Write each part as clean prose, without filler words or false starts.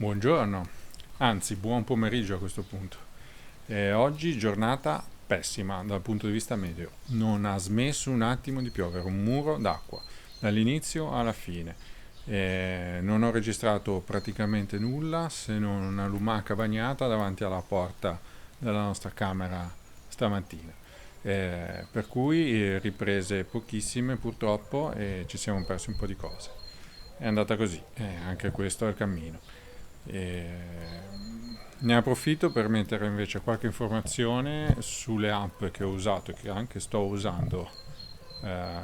Buongiorno, anzi buon pomeriggio a questo punto. Oggi giornata pessima dal punto di vista meteo. Non ha smesso un attimo di piovere, un muro d'acqua dall'inizio alla fine. Non ho registrato praticamente nulla se non una lumaca bagnata davanti alla porta della nostra camera stamattina. Per cui riprese pochissime purtroppo e ci siamo persi un po' di cose. È andata così, anche questo è il cammino. Ne approfitto per mettere invece qualche informazione sulle app che ho usato e che anche sto usando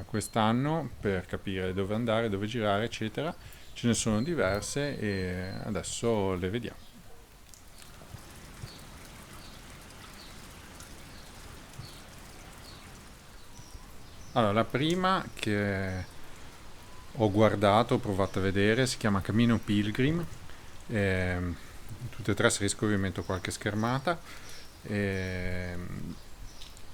quest'anno per capire dove andare, dove girare, eccetera. Ce ne sono diverse e adesso le vediamo. Allora, la prima che ho guardato, ho provato a vedere, si chiama Cammino Pilgrim. Ehm, Tutte e tre, se riesco vi metto qualche schermata. Ehm,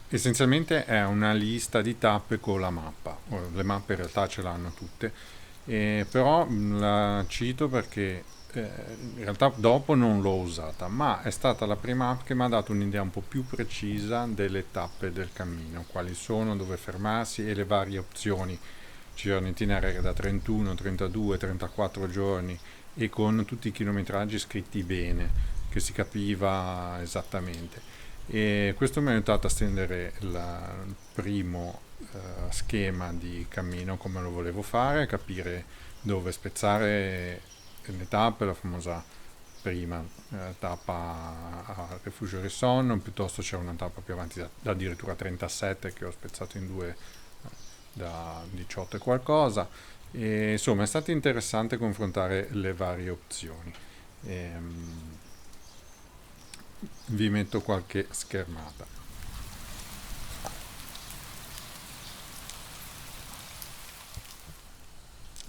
Essenzialmente è una lista di tappe con la mappa. Le mappe in realtà ce l'hanno tutte, però la cito perché in realtà dopo non l'ho usata, ma è stata la prima app che mi ha dato un'idea un po' più precisa delle tappe del cammino, quali sono, dove fermarsi e le varie opzioni. C'erano itinerari da 31, 32, 34 giorni e con tutti i chilometraggi scritti bene, che si capiva esattamente. E questo mi ha aiutato a stendere il primo schema di cammino come lo volevo fare, capire dove spezzare le tappe, la famosa prima tappa al Rifugio Rissonno, piuttosto c'era una tappa più avanti da addirittura 37 che ho spezzato in due da 18 e qualcosa. E, insomma, è stato interessante confrontare le varie opzioni. Ehm, Vi metto qualche schermata.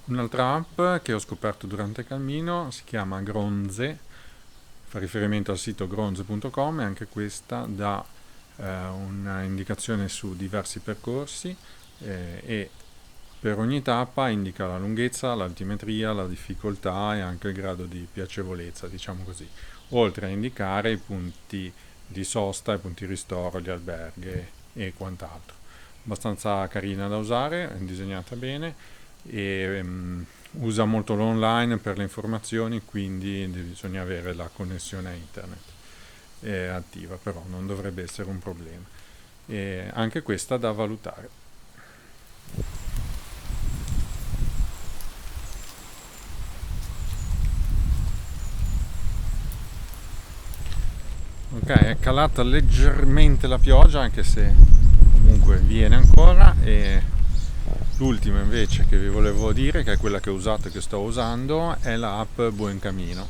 Un'altra app che ho scoperto durante il cammino si chiama Gronze, fa riferimento al sito gronze.com e anche questa dà una indicazione su diversi percorsi e per ogni tappa indica la lunghezza, l'altimetria, la difficoltà e anche il grado di piacevolezza, diciamo così, oltre a indicare i punti di sosta, i punti di ristoro, gli alberghi e quant'altro. Abbastanza carina da usare, è disegnata bene e usa molto l'online per le informazioni, quindi bisogna avere la connessione a internet attiva, però non dovrebbe essere un problema. E anche questa da valutare. Ok, è calata leggermente la pioggia, anche se comunque viene ancora. E l'ultima invece che vi volevo dire, che è quella che ho usato e che sto usando, è l'app Buen Camino.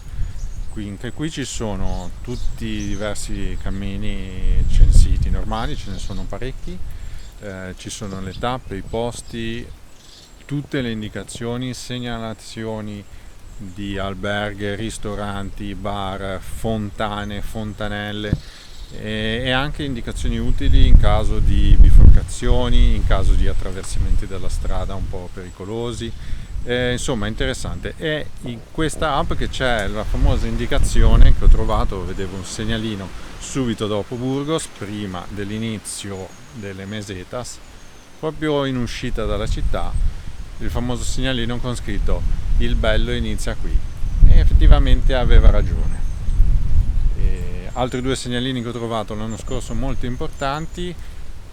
Anche qui ci sono tutti i diversi cammini censiti normali, ce ne sono parecchi, ci sono le tappe, i posti, tutte le indicazioni, segnalazioni di alberghe, ristoranti, bar, fontane, fontanelle e anche indicazioni utili in caso di biforcazioni, in caso di attraversamenti della strada un po' pericolosi. Insomma, è interessante. E in questa app che c'è la famosa indicazione che ho trovato, vedevo un segnalino subito dopo Burgos, prima dell'inizio delle mesetas, proprio in uscita dalla città, il famoso segnalino con scritto "Il bello inizia qui", e effettivamente aveva ragione. Altri due segnalini che ho trovato l'anno scorso molto importanti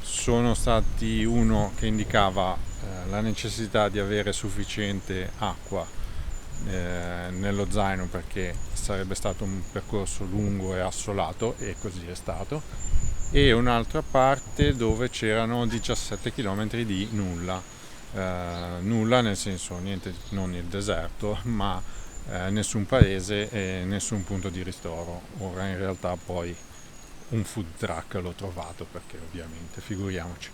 sono stati uno che indicava la necessità di avere sufficiente acqua nello zaino perché sarebbe stato un percorso lungo e assolato, e così è stato, e un'altra parte dove c'erano 17 km di nulla. Nulla nel senso niente, non il deserto, ma nessun paese e nessun punto di ristoro. Ora in realtà poi un food truck l'ho trovato, perché ovviamente figuriamoci.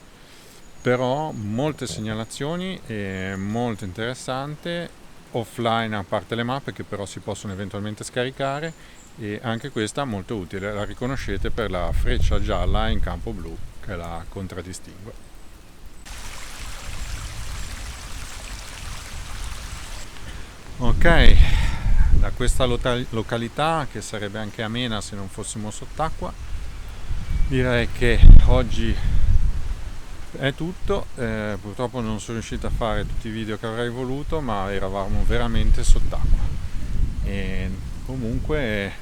Però molte segnalazioni e molto interessante, offline a parte le mappe che però si possono eventualmente scaricare, e anche questa molto utile, la riconoscete per la freccia gialla in campo blu che la contraddistingue. Ok, da questa località, che sarebbe anche amena se non fossimo sott'acqua, direi che oggi è tutto. Purtroppo non sono riuscito a fare tutti i video che avrei voluto, ma eravamo veramente sott'acqua. E comunque,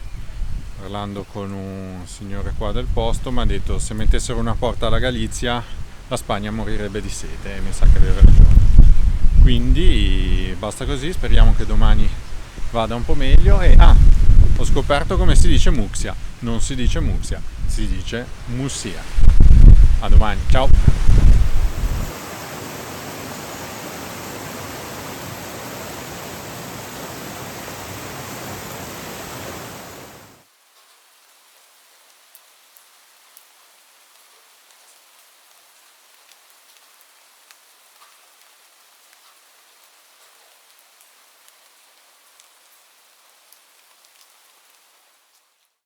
parlando con un signore qua del posto, mi ha detto se mettessero una porta alla Galizia la Spagna morirebbe di sete, e mi sa che aveva ragione. Quindi basta così, speriamo che domani vada un po' meglio. E ho scoperto come si dice Muxia. Non si dice Muxia, si dice Mussia. A domani, ciao!